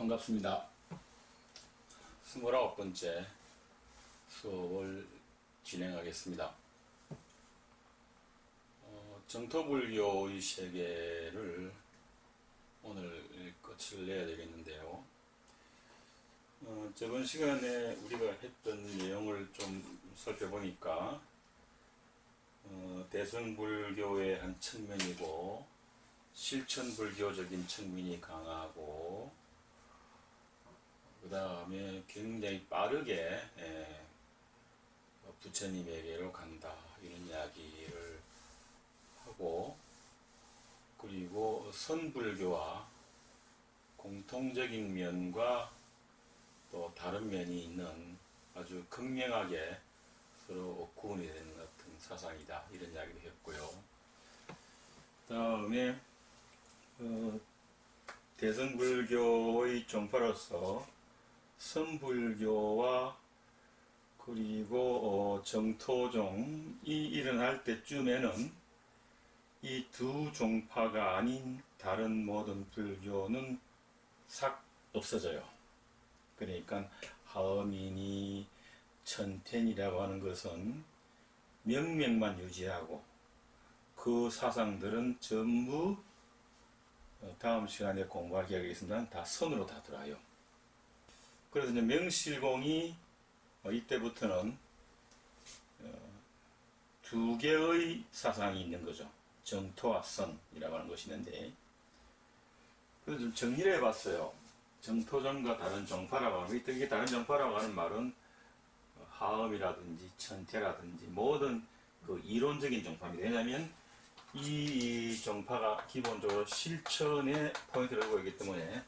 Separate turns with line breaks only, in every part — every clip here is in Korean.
반갑습니다. 29번째 수업을 진행하겠습니다. 정토불교의 세계를 오늘 끝을 내야 되겠는데요. 저번 시간에 우리가 했던 내용을 좀 살펴보니까 대승불교의 한 측면이고 실천불교적인 측면이 강하고 그 다음에 굉장히 빠르게 부처님에게로 간다 이런 이야기를 하고, 그리고 선불교와 공통적인 면과 또 다른 면이 있는 아주 극명하게 서로 구분이 되는 같은 사상이다 이런 이야기를 했고요. 그 다음에 대승불교의 종파로서 선불교와 그리고 정토종이 일어날 때쯤에는 이 두 종파가 아닌 다른 모든 불교는 싹 없어져요. 그러니까 하어민이 천텐이라고 하는 것은 명맥만 유지하고 그 사상들은 전부 다음 시간에 공부할 계획이 있습니다. 다 선으로 다 들어와요. 그래서 이제 명실공이 이때부터는 두 개의 사상이 있는 거죠. 정토와 선이라고 하는 것이 있는데, 그래서 좀 정리를 해봤어요. 정토종과 다른 종파라고 하는, 이게 다른 종파라고 하는 말은 하엄이라든지 천태라든지 모든 그 이론적인 종파입니다. 왜냐하면 이 종파가 기본적으로 실천에 포인트를 두고 있기 때문에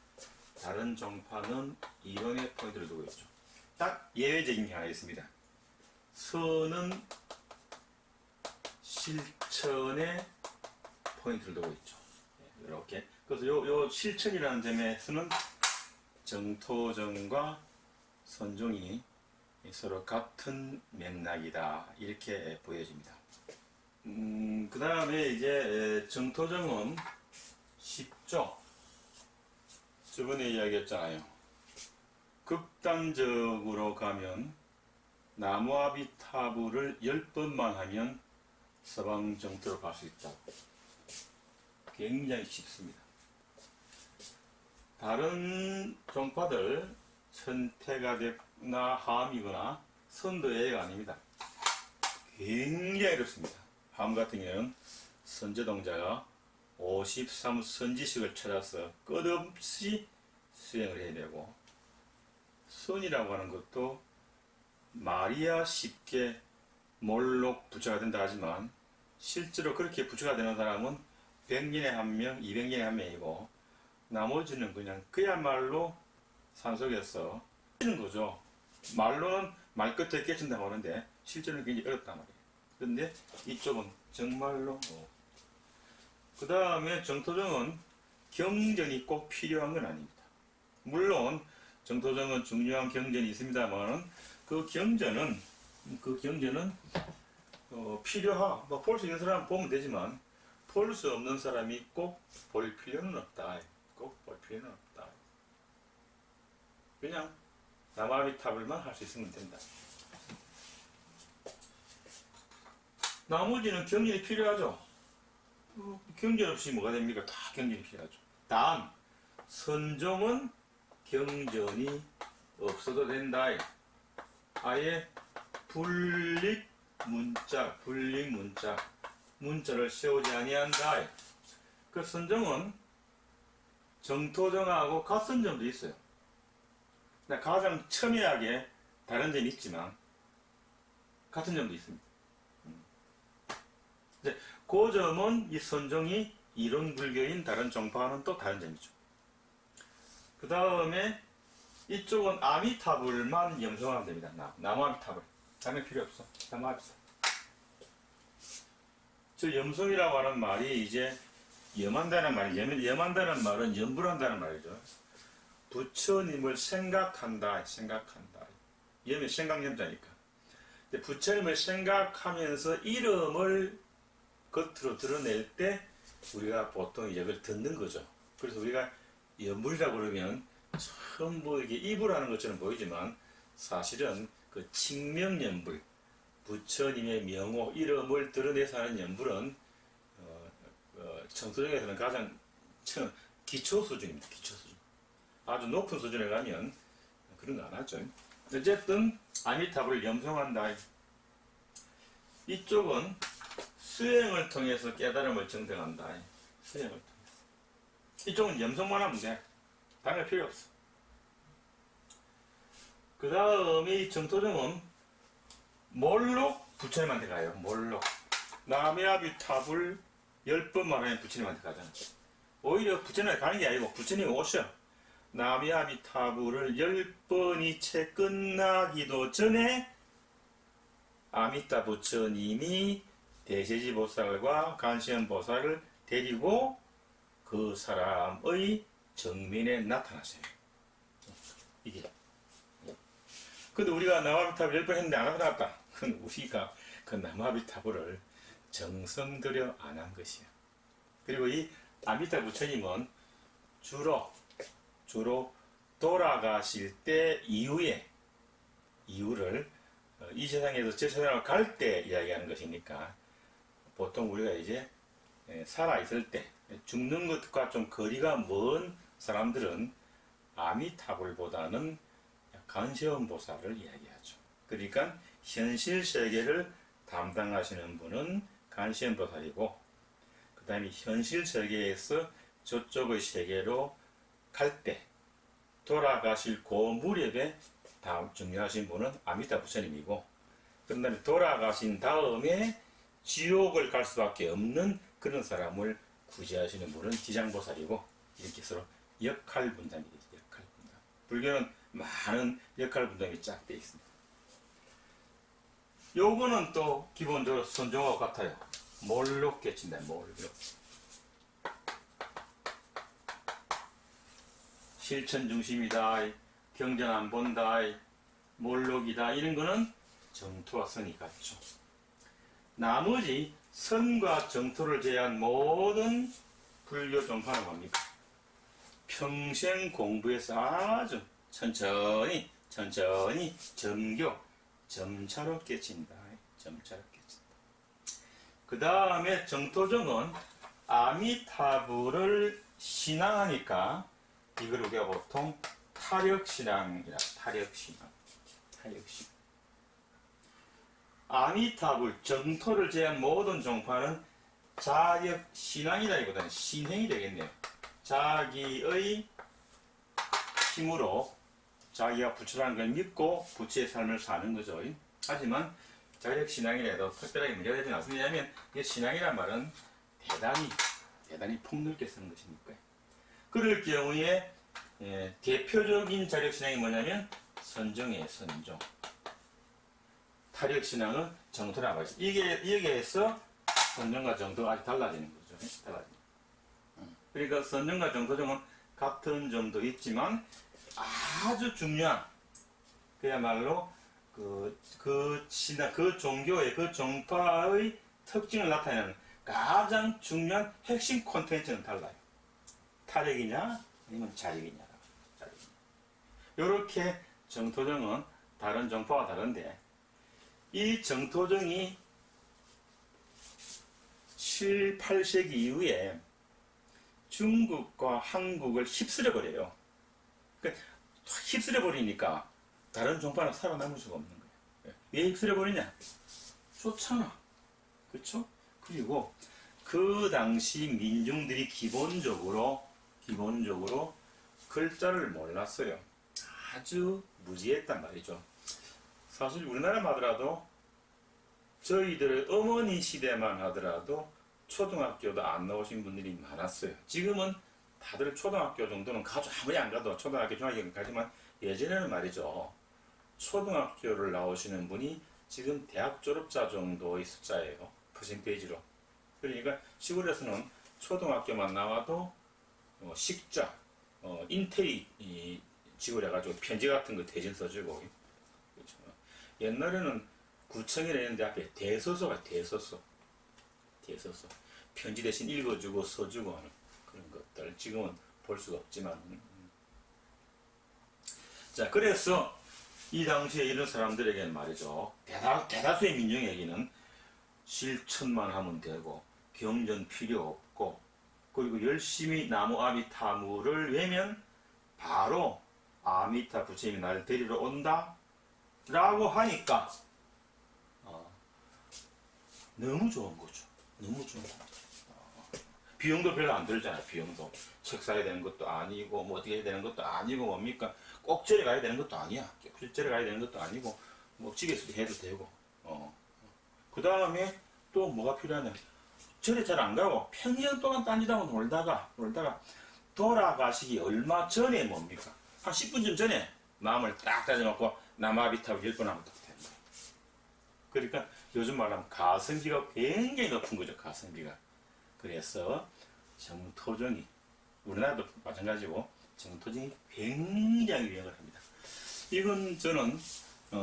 다른 종파는 이론에 포인트를 두고 있죠. 딱 예외적인 게 하나 있습니다. 선은 실천에 포인트를 두고 있죠. 이렇게. 그래서 요 실천이라는 점에서는 정토종과 선종이 서로 같은 맥락이다 이렇게 보여집니다. 그 다음에 이제 정토종은 쉽죠. 저번에 이야기했잖아요. 극단적으로 가면 나무아비타불을 10번만 하면 서방 정토로 갈 수 있다. 굉장히 쉽습니다. 다른 종파들 천태가 되거나 하암이거나 선도 예외가 아닙니다. 굉장히 어렵습니다. 하암 같은 경우는 선제동자가 53선지식을 찾아서 끝없이 수행을 해야 되고, 선이라고 하는 것도 말이야 쉽게 몰록 부처가 된다 하지만 실제로 그렇게 부처가 되는 사람은 100년에 한 명, 200년에 한 명이고 나머지는 그냥 그야말로 산속에서 깨지는 거죠. 말로는 말 끝에 깨진다고 하는데 실제로는 굉장히 어렵단 말이에요. 그런데 이쪽은 정말로 그 다음에 정토종은 경전이 꼭 필요한 건 아닙니다. 물론 정토종은 중요한 경전이 있습니다만 그 경전은 필요하, 볼 수 있는 사람은 보면 되지만 볼 수 없는 사람이 꼭 볼 필요는 없다. 꼭 볼 필요는 없다. 그냥 나무아비타불만 할 수 있으면 된다. 나머지는 경전이 필요하죠. 경전 없이 뭐가 됩니까? 다 경전이 필요하죠. 단 선종은 경전이 없어도 된다. 아예 문자를 세우지 아니한다. 그 선종은 정토종하고 같은 점도 있어요. 가장 첨예하게 다른 점이 있지만 같은 점도 있습니다. 그 점은 이 선종이 이론 불교인 다른 종파와는 또 다른 점이죠. 그 다음에 이쪽은 아미타불만 염송하면 됩니다. 나무아미타불. 다른 필요 없어. 나무아미타불. 저 염송이라고 하는 말이 이제 염한다는 말이, 염한다는 말은 염불한다는 말이죠. 부처님을 생각한다. 염이 생각염자니까. 부처님을 생각하면서 이름을 겉으로 드러낼 때 우리가 보통 이걸 듣는 거죠. 그래서 우리가 염불이라고 그러면 전부 이게 입으라는 것처럼 보이지만 사실은 그 칙명연불, 부처님의 명호, 이름을 드러내서 하는 연불은 청소정에서는 가장 기초 수준입니다. 기초 수준. 아주 높은 수준에 가면 그런 거 안 하죠. 어쨌든 아미타불을 염송한다. 이쪽은 수행을 통해서 깨달음을 증득한다. 수행을 통해서. 이쪽은 염송만 하면 돼. 다른 거 필요 없어. 그 다음에 이 정토정은 몰록 부처님한테 가요. 몰록. 남해아비탑을 10번 말하면 부처님한테 가잖아. 오히려 부처님한테 가는 게 아니고 부처님이 오셔. 남해아비타불을 10번이 채 끝나기도 전에 아미타 부처님이 대세지보살과 간시연보살을 데리고 그 사람의 정면에 나타나세요. 이게. 근데 우리가 남아비타불 10번 했는데 안 나타났다. 그건 우리가 그 남아비타불을 정성 들여 안 한 것이야. 그리고 이 아미타 부처님은 주로 돌아가실 때 이유를 이 세상에서 저 세상을 갈 때 이야기하는 것이니까 보통 우리가 이제 살아있을 때 죽는 것과 좀 거리가 먼 사람들은 아미타불보다는 간세음보살을 이야기하죠. 그러니까 현실 세계를 담당하시는 분은 간세음보살이고 그 다음에 현실 세계에서 저쪽의 세계로 갈 때 돌아가실 그 무렵에 다음 중요하신 분은 아미타 부처님이고 그 다음에 돌아가신 다음에 지옥을 갈 수밖에 없는 그런 사람을 구제하시는 분은 지장보살이고 이렇게 서로 역할 분담이 되죠. 역할 분담. 불교는 많은 역할 분담이 쫙 되어 있습니다. 요거는 또 기본적으로 선종하고 같아요. 몰록 깨친다. 몰록. 실천 중심이다. 경전 안 본다. 몰록이다. 이런 거는 정토와 선이 같죠. 나머지 선과 정토를 제외한 모든 불교 종파는 뭡니까? 평생 공부해서 아주 천천히 점교 점차로 깨친다. 점차로 깨친다. 그 다음에 정토정은 아미타불을 신앙하니까 이걸 우리가 보통 타력신앙이라 타력신앙. 아미타불 정토를 제한 모든 종파는 자력신앙이라기보다는 신행이 되겠네요. 자기의 힘으로 자기가 부처라는 걸 믿고 부처의 삶을 사는 거죠. 하지만 자력신앙이라도 특별하게 문제가 되지 않습니다. 왜냐하면 이 신앙이란 말은 대단히 폭넓게 쓰는 것이니까요. 그럴 경우에 대표적인 자력신앙이 뭐냐면 선정이에요. 선정. 타력신앙은 정토라고 하죠. 여기에서 선정과 정토가 아주 달라지는 거죠. 달라지는. 그러니까 선정과 정토정은 같은 점도 있지만 아주 중요한 그야말로 그 신앙, 그 종교의 그 종파의 특징을 나타내는 가장 중요한 핵심 콘텐츠는 달라요. 타력이냐 아니면 자력이냐. 이렇게 정토정은 다른 종파와 다른데 이 정토정이 7, 8세기 이후에 중국과 한국을 휩쓸어 버려요. 그러니까 휩쓸어 버리니까 다른 종파는 살아남을 수가 없는 거예요. 왜 휩쓸어 버리냐? 좋잖아. 그렇죠? 그리고 그 당시 민중들이 기본적으로 글자를 몰랐어요. 아주 무지했단 말이죠. 사실 우리나라만 하더라도 저희들의 어머니 시대만 하더라도 초등학교도 안 나오신 분들이 많았어요. 지금은 다들 초등학교 정도는 가죠. 아무리 안 가도 초등학교, 중학교 가지만 예전에는 말이죠. 초등학교를 나오시는 분이 지금 대학 졸업자 정도의 숫자예요. 퍼센테이지로. 그러니까 시골에서는 초등학교만 나와도 식자, 인테리 지구래가지고 편지 같은 거 대신 써주고. 그렇죠. 옛날에는 구청이라 있는데 앞에 대서소가 대서소. 편지 대신 읽어주고 써주고 하는 그런 것들. 지금은 볼 수가 없지만. 자, 그래서 이 당시에 이런 사람들에게는 말이죠. 대다수의 민중에게는 실천만 하면 되고 경전 필요 없고 그리고 열심히 나무 아미타무를 외면 바로 아미타 부처님이 나를 데리러 온다 라고 하니까 너무 좋은 거죠. 너무 좋은 거죠. 비용도 별로 안 들잖아요. 비용도 책 사야 되는 것도 아니고 뭐 어떻게 해야 되는 것도 아니고 뭡니까 꼭 절에 가야 되는 것도 아니야. 절에 가야 되는 것도 아니고 뭐 집에서도 해도 되고 그 다음에 또 뭐가 필요하냐, 절에 잘 안 가고 평년 동안 딴짓하고 놀다가 돌아가시기 얼마 전에 뭡니까 한 10분쯤 전에 마음을 딱 다져놓고 남아비탑을 10번 하면 딱 되는 거예요. 그러니까 요즘 말하면 가성비가 굉장히 높은 거죠. 가성비가. 그래서 정토종이 우리나라도 마찬가지고 정토종이 굉장히 유행을 합니다. 이건 저는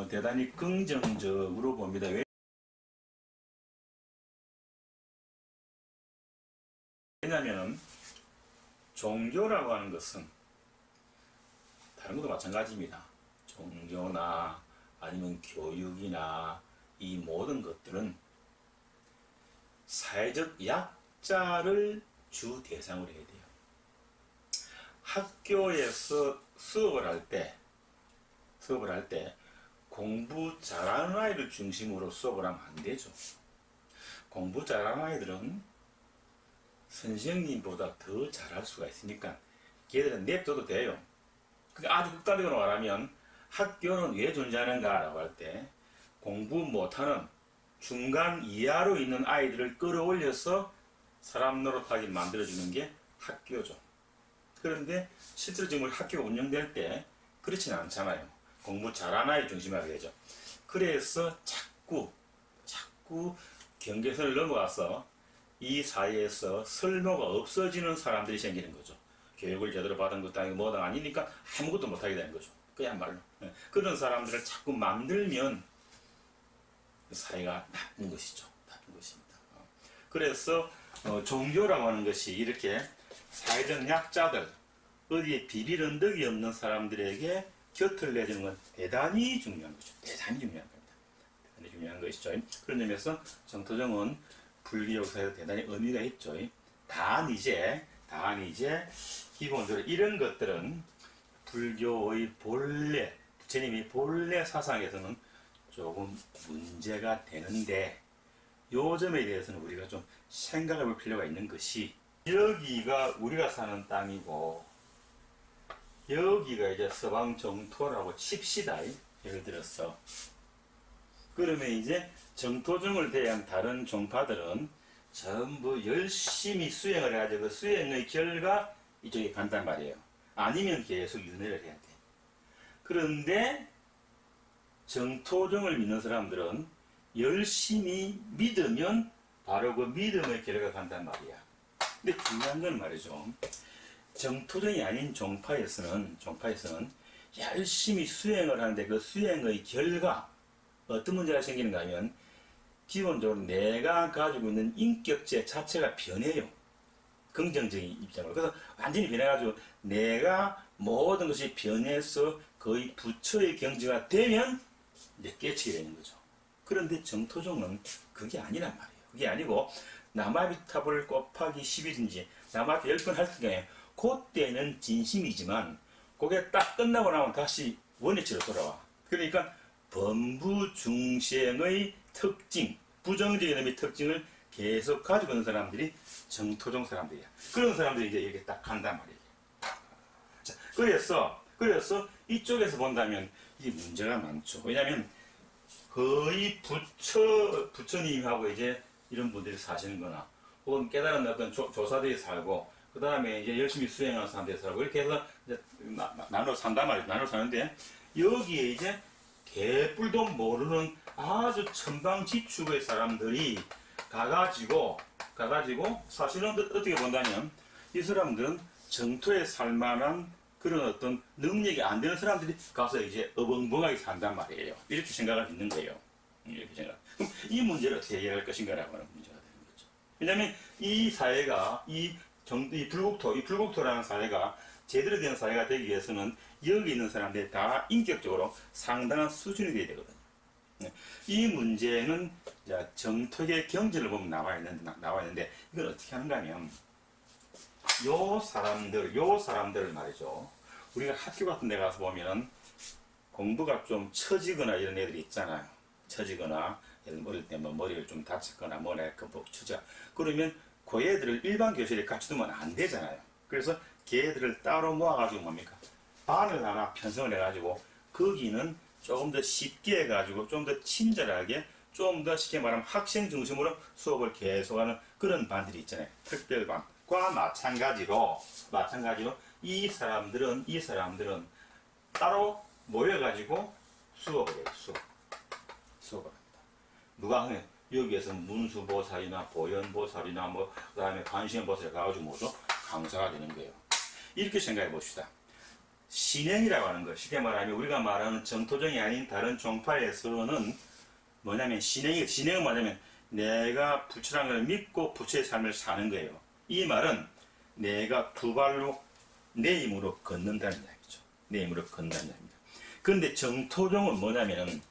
대단히 긍정적으로 봅니다. 왜냐하면 종교라고 하는 것은 다른 것도 마찬가지입니다. 종교나 아니면 교육이나 이 모든 것들은 사회적 약자를 주 대상으로 해야 돼요. 학교에서 수업을 할 때 공부 잘하는 아이를 중심으로 수업을 하면 안 되죠. 공부 잘하는 아이들은 선생님보다 더 잘할 수가 있으니까 걔들은 냅둬도 돼요. 그러니까 아주 극단적으로 말하면 학교는 왜 존재하는가 라고 할 때 공부 못하는 중간 이하로 있는 아이들을 끌어올려서 사람 노릇하게 만들어주는 게 학교죠. 그런데 실제로 지금 학교가 운영될 때 그렇지는 않잖아요. 공부 잘하는 아이 중심으로 되죠. 그래서 자꾸 경계선을 넘어가서 이 사회에서 설모가 없어지는 사람들이 생기는 거죠. 교육을 제대로 받은 것도 아니고 뭐도 아니니까 아무것도 못하게 되는 거죠. 그야말로. 그런 사람들을 자꾸 만들면 사회가 나쁜 것이죠. 나쁜 것입니다. 그래서 종교라고 하는 것이 이렇게 사회적 약자들, 어디에 비빌 언덕이 없는 사람들에게 곁을 내주는 건 대단히 중요한 거죠. 대단히 중요한 겁니다. 대단히 중요한 것이죠. 그런 의미에서 정토정은 불교 역사에서 대단히 의미가 있죠. 단 이제 기본적으로 이런 것들은 불교의 본래, 부처님이 본래 사상에서는 조금 문제가 되는데 요 점에 대해서는 우리가 좀 생각해 볼 필요가 있는 것이, 여기가 우리가 사는 땅이고 여기가 이제 서방 정토라고 칩시다. 예를 들어서 그러면 이제 정토종을 대한 다른 종파들은 전부 열심히 수행을 해가지고 그 수행의 결과 이쪽에 간단 말이에요. 아니면 계속 윤회를 해야 돼. 그런데 정토종을 믿는 사람들은 열심히 믿으면 바로 그 믿음의 결과가 간단 말이야. 근데 중요한 건 말이죠. 정토종이 아닌 종파에서는 열심히 수행을 하는데 그 수행의 결과 어떤 문제가 생기는가 하면 기본적으로 내가 가지고 있는 인격체 자체가 변해요. 긍정적인 입장으로. 그래서 완전히 변해가지고 내가 모든 것이 변해서 거의 부처의 경지가 되면 이제 깨치게 되는 거죠. 그런데 정토종은 그게 아니란 말이에요. 그게 아니고 남아비탑을 곱하기 10이든지 남아비탑 10번 할 경우에 그때는 진심이지만 그게 딱 끝나고 나면 다시 원위치로 돌아와. 그러니까 범부중생의 특징, 부정적인 의미의 특징을 계속 가지고 있는 사람들이 정토종 사람들이야. 그런 사람들이 이제 이렇게 딱 간단 말이에요. 자, 그래서 이쪽에서 본다면 이 문제가 많죠. 왜냐하면 거의 부처님하고 이제 이런 분들이 사시는 거나 혹은 깨달은 어떤 조사들이 살고 그 다음에 이제 열심히 수행하는 사람들이 살고 이렇게 해서 이제 나눠 산단 말이에요. 나눠 사는데 여기에 이제 개뿔도 모르는 아주 천방지축의 사람들이 가가지고 사실은 어떻게 본다면 이 사람들은 정토에 살만한 그런 어떤 능력이 안 되는 사람들이 가서 이제 어벙벙하게 산단 말이에요. 이렇게 생각을 있는 거예요. 이렇게 생각. 그럼 이 문제를 어떻게 해결할 것인가라고 하는 문제가 되는 거죠. 왜냐하면 이 사회가 이 불국토라는 사회가 제대로 된 사회가 되기 위해서는 여기 있는 사람들이 다 인격적으로 상당한 수준이 돼야 되거든요. 이 문제는 정토의 경제를 보면 나와 있는데 이걸 어떻게 하는가 하면 요 사람들을 말이죠. 우리가 학교 같은 데 가서 보면 공부가 좀 처지거나 이런 애들이 있잖아요. 처지거나 어릴 때 뭐 머리를 좀 다쳤거나 뭐라 처져. 그러면 그 애들을 일반 교실에 같이 두면 안 되잖아요. 그래서 걔들을 따로 모아가지고 뭡니까? 반을 하나 편성을 해가지고 거기는 조금 더 쉽게 해가지고 좀 더 친절하게 좀 더 쉽게 말하면 학생 중심으로 수업을 계속하는 그런 반들이 있잖아요. 특별반과 마찬가지로 이 사람들은 따로 모여가지고 수업을 해요. 수업을 합니다. 누가 하면 여기에서 문수보살이나 보현보살이나 뭐 그다음에 관심보살 가가지고 뭐죠? 강사가 되는 거예요. 이렇게 생각해 봅시다. 신행이라고 하는 것, 쉽게 말하면 우리가 말하는 정토종이 아닌 다른 종파에서는 뭐냐면 신행은 뭐냐면 내가 부처라는 걸 믿고 부처의 삶을 사는 거예요. 이 말은 내가 두 발로 내 힘으로 걷는다는 이야기죠. 내 힘으로 걷는다는 이야기입니다. 그런데 정토종은 뭐냐면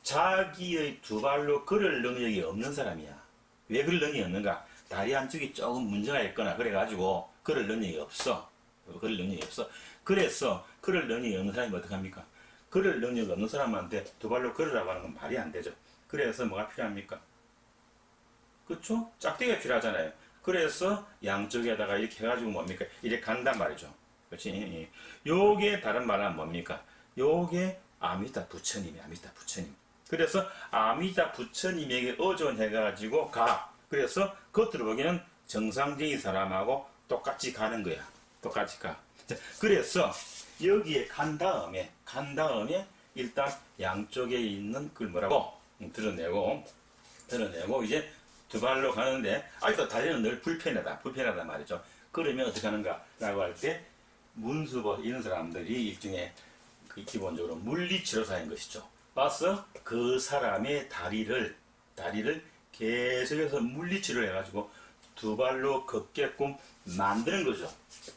자기의 두 발로 걸을 능력이 없는 사람이야. 왜 그럴 능력이 없는가? 다리 한쪽이 조금 문제가 있거나 그래가지고 걸을 능력이 없어. 그래서 걸을 능력이 없는 사람이 어떡합니까? 걸을 능력이 없는 사람한테 두 발로 걸으라고 하는 건 말이 안 되죠. 그래서 뭐가 필요합니까? 그쵸? 짝대기가 필요하잖아요. 그래서 양쪽에다가 이렇게 해가지고 뭡니까? 이렇게 간단 말이죠. 그렇지? 요게 다른 말은 뭡니까? 요게 아미타 부처님이 아미타 부처님. 그래서 아미타 부처님에게 의존해가지고 가. 그래서 겉으로 보기에는 정상적인 사람하고 똑같이 가는 거야. 똑같이 가. 그래서 여기에 간 다음에 일단 양쪽에 있는 걸 뭐라고 드러내고 이제 두 발로 가는데 아직도 다리는 늘 불편하다 말이죠. 그러면 어떻게 하는가 라고 할 때 문수보 이런 사람들이 일종의 그 기본적으로 물리치료사인 것이죠. 봤어? 그 사람의 다리를 계속해서 물리치료를 해가지고 두 발로 걷게끔 만드는 거죠.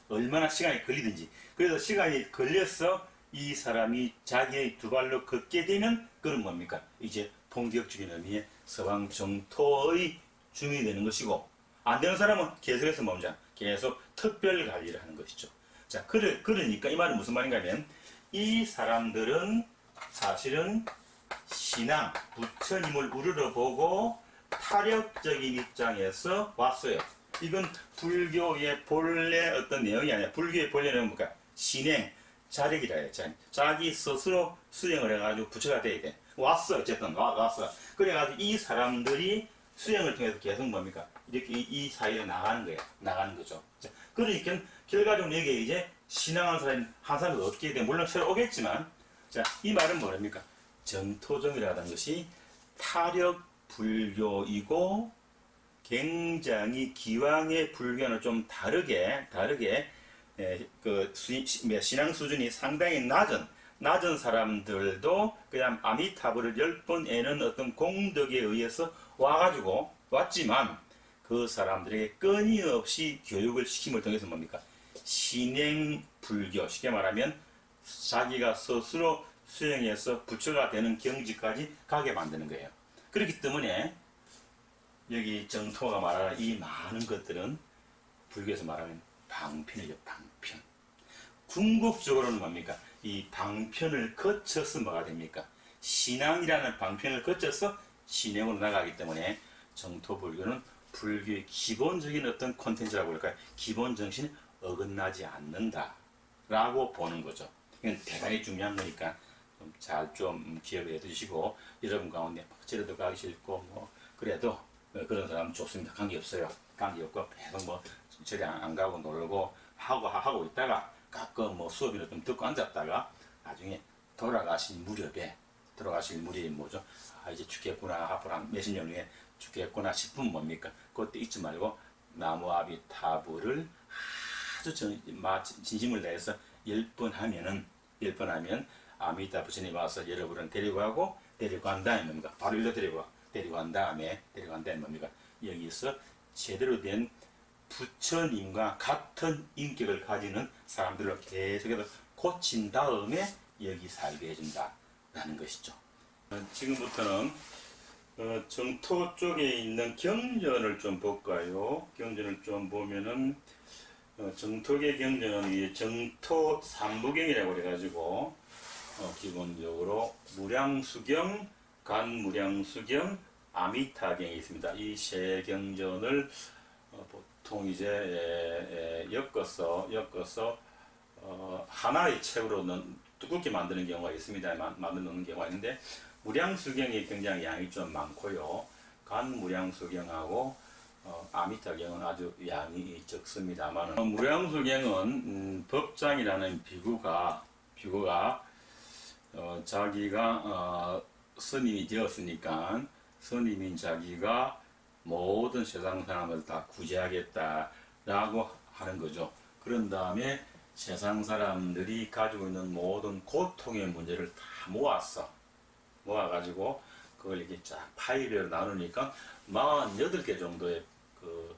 얼마나 시간이 걸리든지. 그래서 시간이 걸려서 이 사람이 자기의 두 발로 걷게 되면 그건 뭡니까? 이제 본격적인 의미의 서방 정토의 주민이 되는 것이고, 안 되는 사람은 계속해서 뭡니까? 계속 특별 관리를 하는 것이죠. 자, 그러니까 이 말은 무슨 말인가 하면 이 사람들은 사실은 신앙, 부처님을 우러러보고 타력적인 입장에서 왔어요. 이건 불교의 본래 어떤 내용이 아니라 불교의 본래는 뭔가 신행, 자력이라 해요. 자기 스스로 수행을 해가지고 부처가 돼야 돼. 왔어. 어쨌든 왔어. 그래가지고 이 사람들이 수행을 통해서 계속 뭡니까? 이렇게 이 사이로 나가는 거죠. 자, 그러니까 결과적으로 여기에 이제 신앙하는 사람 한 사람이 어떻게 돼? 물론 새로 오겠지만, 자, 이 말은 뭐랍니까? 정토종이라는 것이 타력 불교이고 굉장히 기왕의 불교는 좀 다르게 신앙 수준이 상당히 낮은 사람들도 그냥 아미타불을 10번 에는 어떤 공덕에 의해서 왔지만 그 사람들에게 끊임없이 교육을 시킴을 통해서 뭡니까? 신행 불교, 쉽게 말하면 자기가 스스로 수행해서 부처가 되는 경지까지 가게 만드는 거예요. 그렇기 때문에 여기 정토가 말하는 이 많은 것들은 불교에서 말하면 방편이죠. 방편. 궁극적으로는 뭡니까? 이 방편을 거쳐서 뭐가 됩니까? 신앙이라는 방편을 거쳐서 신행으로 나가기 때문에 정토불교는 불교의 기본적인 어떤 콘텐츠라고 할까요? 기본 정신이 어긋나지 않는다라고 보는 거죠. 이건 대단히 중요한 거니까 잘 기억을 해두시고, 여러분 가운데 절에도 가기 싫고 뭐 그래도 그런 사람은 좋습니다. 관계없어요. 관계없고 계속 절에 안 가고 놀고 하고 있다가 가끔 수업이나 좀 듣고 앉았다가 나중에 돌아가실 무렵에 뭐죠? 이제 죽겠구나, 앞으로 한 몇십 년 후에 죽겠구나 싶으면 뭡니까? 그때 잊지 말고 나무아비 타불을 아주 진심을 다해서 10번 하면 아미타 부처님 와서 여러분을 데리고 간 다음에 뭡니까? 바로 일로 데리고 간 다음에 뭡니까? 여기서 제대로 된 부처님과 같은 인격을 가지는 사람들을 계속해서 고친 다음에 여기 살게 해준다라는 것이죠. 지금부터는 정토 쪽에 있는 경전을 좀 볼까요? 경전을 좀 보면은 정토계 경전은 이 정토 삼부경이라고 그래가지고 기본적으로 무량수경, 간무량수경, 아미타경이 있습니다. 이 세 경전을 보통 이제 엮어서 하나의 책으로 두껍게 만드는 경우가 있습니다. 만드는 경우가 있는데 무량수경이 굉장히 양이 좀 많고요. 간무량수경하고 아미타경은 아주 양이 적습니다만 무량수경은 법장이라는 비구가 자기가 스님이 되었으니까 스님인 자기가 모든 세상 사람을 다 구제하겠다라고 하는 거죠. 그런 다음에 세상 사람들이 가지고 있는 모든 고통의 문제를 다 모아가지고 그걸 이렇게 쫙 파일을 나누니까 48개 정도의 그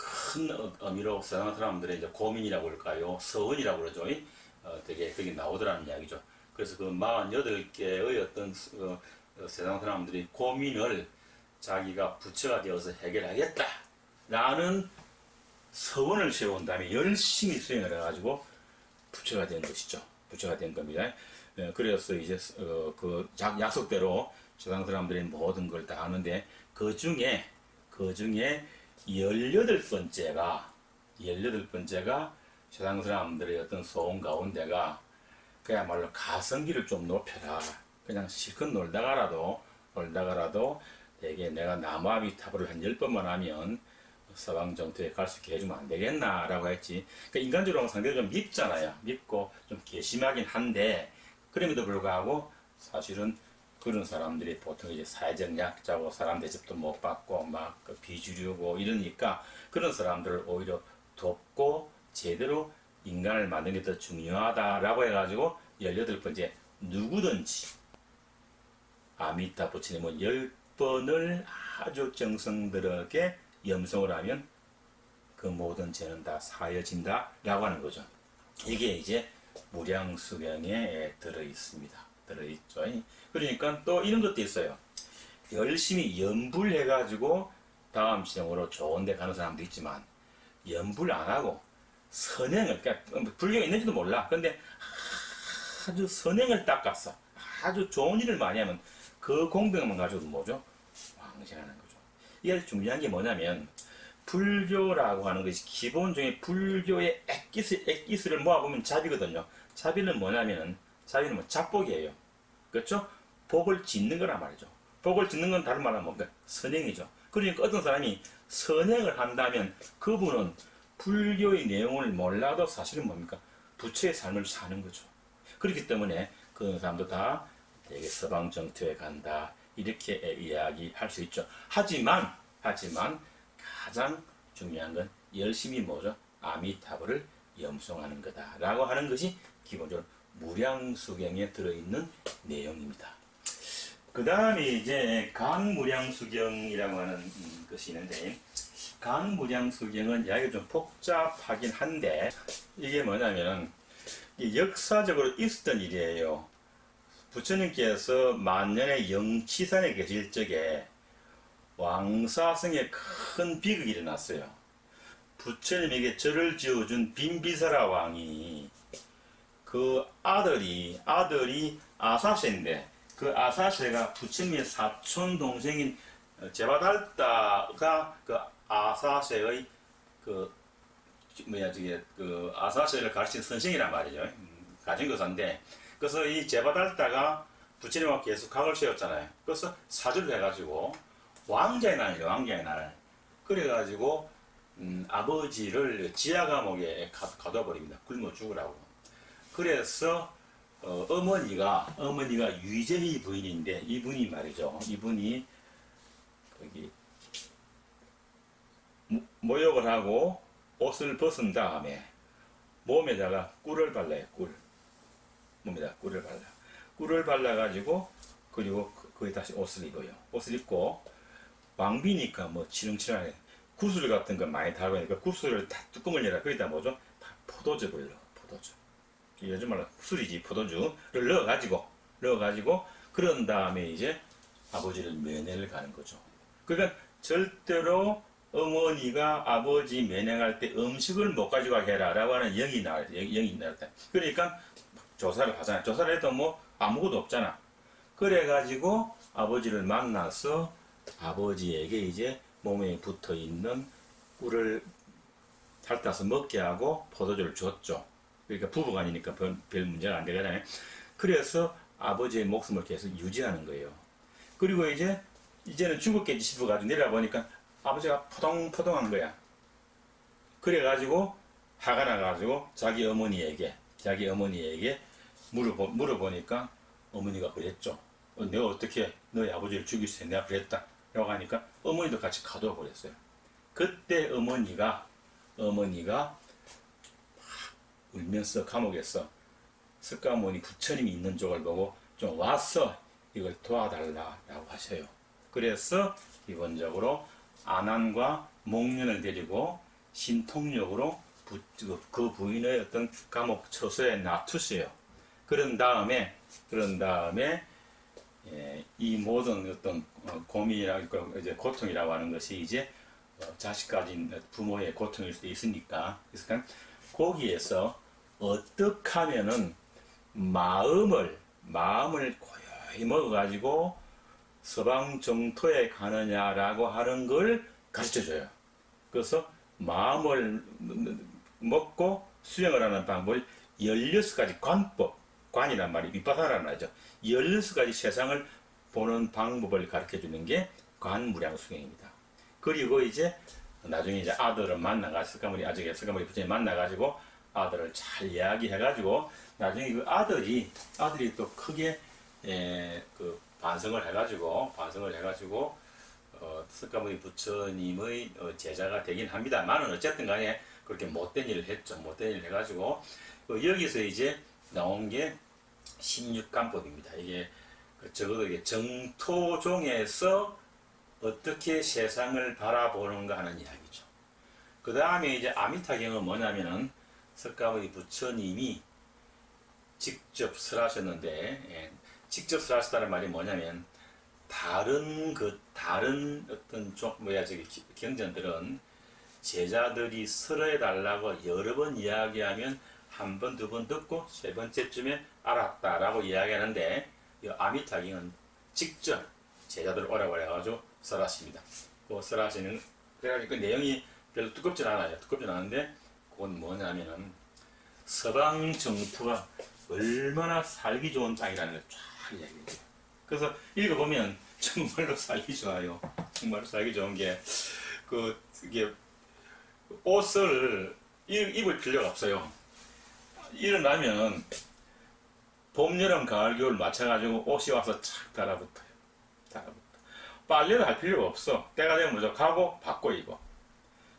큰 의미로 세상 사람들의 이제 고민이라고 할까요? 서원이라고 그러죠. 되게 그게 나오더라는 이야기죠. 그래서 그 48개의 어떤 세상 사람들이 고민을 자기가 부처가 되어서 해결하겠다라는 서원을 세운 다음에 열심히 수행을 해가지고 부처가 된 것이죠. 부처가 된 겁니다. 그래서 이제 그 약속대로 세상 사람들이 모든 걸 다 하는데 그 중에 18번째가 세상 사람들의 어떤 소원 가운데가 그야말로 가성비를 좀 높여라. 그냥 실컷 놀다가라도 되게 내가 나무아미타불을 한 10번만 하면 서방정토에 갈 수 있게 해주면 안 되겠나 라고 했지. 그러니까 인간적으로 상대적으로 좀 밉잖아요. 밉고 좀 괘씸하긴 한데 그럼에도 불구하고 사실은 그런 사람들이 보통 이제 사회적 약자고 사람 대접도 못 받고 막 비주류고 이러니까 그런 사람들을 오히려 돕고 제대로 인간을 만드는 게 더 중요하다라고 해가지고 18번째 누구든지 아미타 부처님은 10번을 아주 정성들에게 염송을 하면 그 모든 죄는 다 사여진다 라고 하는 거죠. 이게 이제 무량수경에 들어있죠. 그러니까 또 이런 것도 있어요. 열심히 연불해가지고 다음 시험으로 좋은 데 가는 사람도 있지만 연불 안 하고 선행을, 그러니까 불교가 있는지도 몰라. 근데 아주 선행을 닦았어. 아주 좋은 일을 많이 하면 그 공덕만 가지고도 뭐죠? 왕생하는 거죠. 이게 아주 중요한 게 뭐냐면 불교라고 하는 것이 기본적인 불교의 액기스를 모아보면 자비거든요. 자비는 뭐냐면 자비는 뭐 잡복이에요. 그렇죠? 복을 짓는 거란 말이죠. 복을 짓는 건 다른 말하면 뭔가 선행이죠. 그러니까 어떤 사람이 선행을 한다면 그분은 불교의 내용을 몰라도 사실은 뭡니까? 부처의 삶을 사는 거죠. 그렇기 때문에 그런 사람도 다 되게 서방정토에 간다 이렇게 이야기할 수 있죠. 하지만 가장 중요한 건 열심히 뭐죠? 아미타불을 염송하는 거다라고 하는 것이 기본적으로 무량수경에 들어있는 내용입니다. 그 다음에 이제 간무량수경이라고 하는 것이 있는데 간무량수경은 이야기가 좀 복잡하긴 한데 이게 뭐냐면 역사적으로 있었던 일이에요. 부처님께서 만년의 영치산에 계실 적에 왕사성에 큰 비극이 일어났어요. 부처님에게 절을 지어준 빈비사라 왕이 그 아들이 아사세인데 그 아사세가 부처님의 사촌 동생인 제바달다가 그 아사세의 그 아사세를 가르친 선생이란 말이죠. 가진 거사인데 그래서 이 제바달다가 부처님하고 계속 각을 세웠잖아요. 그래서 사주를 해가지고 왕자의 날이죠. 왕자의 날. 그래가지고 아버지를 지하 감옥에 가둬버립니다. 굶어 죽으라고. 그래서 어머니가 유재희 부인인데 이분이 말이죠. 이분이 거기 모욕을 하고 옷을 벗은 다음에 몸에다가 꿀을 발라요. 몸에다가 꿀을 발라. 꿀을 발라가지고 그리고 거기 다시 옷을 입어요. 옷을 입고 왕비니까 뭐 치렁치렁하게 구슬 같은 거 많이 달고 있으니까 구슬을 다 뚜껑을 열어 거기다 뭐죠? 포도즙을 넣어. 포도즙. 요즘 말로 술이지. 포도주를 넣어가지고 그런 다음에 이제 아버지를 면회를 가는 거죠. 그러니까 절대로 어머니가 아버지 면회할 때 음식을 못 가지고 가게 해라 라고 하는 영이 나올 때. 그러니까 조사를 하잖아. 조사를 해도 뭐 아무것도 없잖아. 그래가지고 아버지를 만나서 아버지에게 이제 몸에 붙어 있는 꿀을 핥아서 먹게 하고 포도주를 줬죠. 그러니까 부부간이니까 별 문제가 안 되잖아요. 그래서 아버지의 목숨을 계속 유지하는 거예요. 그리고 이제는 죽었겠지 싶어가지고 내려보니까 아버지가 포동포동한 거야. 그래가지고 화가 나가지고 자기 어머니에게 물어보니까 어머니가 그랬죠. 내가 어떻게 너희 아버지를 죽일 수 있냐? 내가 그랬다. 라고 하니까 어머니도 같이 가둬 버렸어요. 그때 어머니가 울면서 감옥에서 석가모니 부처님이 있는 쪽을 보고 좀 와서 이걸 도와달라라고 하셔요. 그래서 기본적으로 안한과 목련을 데리고 신통력으로 그 부인의 어떤 감옥 처소에 놔두세요. 그런 다음에 이 모든 어떤 고민이라고 이제 고통이라고 하는 것이 이제 자식 가진 부모의 고통일 수도 있으니까 그래서 거기에서 어떻게 하면은 마음을 고요히 먹어가지고 서방 정토에 가느냐라고 하는 걸 가르쳐줘요. 그래서 마음을 먹고 수행을 하는 방법을 16가지 관이란 말이 밑바탕이란 말이죠. 16가지 세상을 보는 방법을 가르쳐주는 게 관무량수행입니다. 그리고 이제 나중에 이제 아들을 만나가지고 석가모니 부처님 만나가지고 아들을 잘 이야기해가지고 나중에 그 아들이 또 크게 반성을 해가지고 석가모니 부처님의 제자가 되긴 합니다만은 어쨌든 간에 그렇게 못된 일을 했죠. 못된 일을 해가지고 여기서 이제 나온 게 16간법입니다. 이게 적어도 이게 정토종에서 어떻게 세상을 바라보는가 하는 이야기죠. 그 다음에 이제 아미타경은 뭐냐면은 석가모니 부처님이 직접 설하셨는데, 직접 설하셨다는 말이 뭐냐면 다른 어떤 경전들은 제자들이 설해 달라고 여러 번 이야기하면 한 번, 두 번 듣고 세 번째쯤에 알았다라고 이야기하는데 이 아미타경은 직접 제자들 오라고 해가지고 설하십니다. 그 설하시는 그래가지고 그 내용이 별로 두껍진 않아요. 두껍진 않은데 그건 뭐냐면은 서방 정토가 얼마나 살기 좋은 땅이라는 걸 쫙 이야기해요. 그래서 읽어보면 정말로 살기 좋아요. 정말로 살기 좋은 게 이게 옷을 입을 필요가 없어요. 일어나면 봄, 여름, 가을, 겨울 맞춰가지고 옷이 와서 착 달라붙어요. 빨래를 할 필요가 없어. 때가 되면 먼저 가고 받고 입어.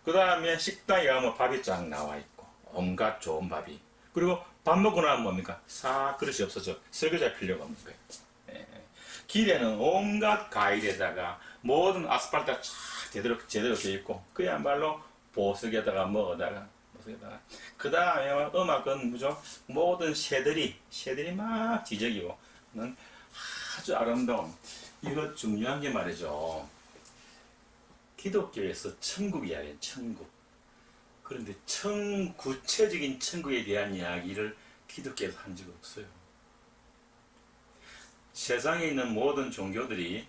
그 다음에 식당에 가면 밥이 쫙 나와 있고 온갖 좋은 밥이. 그리고 밥 먹고 나면 뭡니까? 싹 그릇이 없어져. 설거지할 필요가 없는 거예요. 길에는 온갖 과일에다가 모든 아스팔트가 쫙 제대로 되어 있고 그야말로 보석에다가 먹어다가 그 다음에 음악은 무조 모든 새들이 막 지저귀고 아주 아름다운 이거 중요한 게 말이죠. 기독교에서 천국 이야기는 천국. 그런데 구체적인 천국에 대한 이야기를 기독교에서 한 적이 없어요. 세상에 있는 모든 종교들이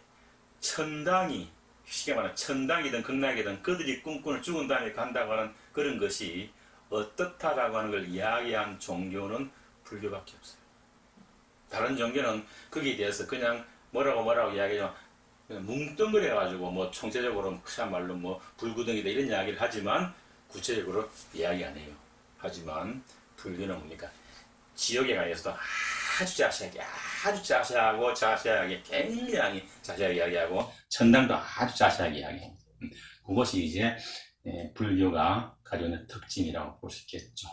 천당이 쉽게 말하면 천당이든 극락이든 그들이 꿈꾸는 죽은 다음에 간다고 하는 그런 것이 어떻다라고 하는 걸 이야기한 종교는 불교밖에 없어요. 다른 종교는 거기에 대해서 그냥 뭐라고 이야기하면 뭉뚱그려가지고 뭐 총체적으로 그야말로 뭐 불구덩이다 이런 이야기를 하지만 구체적으로 이야기 안 해요. 하지만 불교는 뭡니까? 지옥에 관해서도 아주 자세하게 굉장히 자세하게 이야기하고 천당도 아주 자세하게 이야기해요. 그것이 이제 불교가 가지고 있는 특징이라고 볼 수 있겠죠.